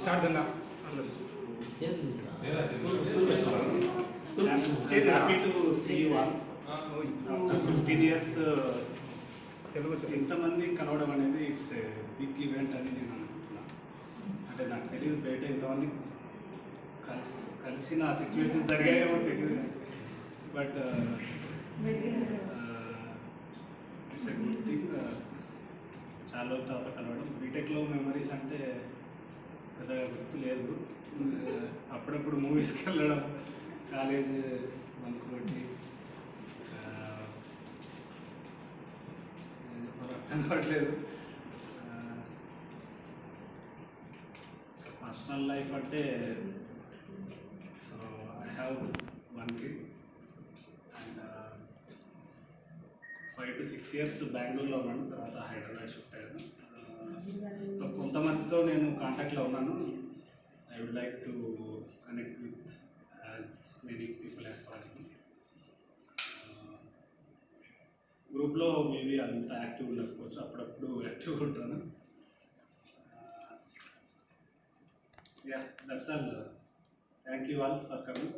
Start करना happy to see you all. After 15 years ఇంతమంది కలవడం అనేది ఇట్స్ బిగ్ ఈవెంట్ అని నేను అనుకుంటున్నాను. అంటే నాకు తెలియదు బయట ఇంతమంది కలిసిన సిచ్యువేషన్ జరిగాయేమో తెలియదు, but it's a good thing. చాలా రోజుల తర్వాత కలవడం. బీటెక్లో మెమరీస్ అంటే పెద్దగా గుర్తు లేదు. అప్పుడప్పుడు మూవీస్కి వెళ్ళడం, కాలేజ్ బంక్ కొట్టి అర్థం కావట్లేదు. పర్సనల్ లైఫ్ అంటే so I have 1 kid and 5 to 6 years బెంగళూరులో ఉన్నాను. తర్వాత హైదరాబాద్ షిఫ్ట్ అయ్యాను. సో కొంతమందితో నేను కాంటాక్ట్లో ఉన్నాను. I would like to connect with as many people as possible. గ్రూప్లో మేబీ అంత యాక్టివ్ ఉండకపోవచ్చు, అప్పుడప్పుడు యాక్టివ్గా ఉంటాను. Yeah, that's all. Thank you all for coming.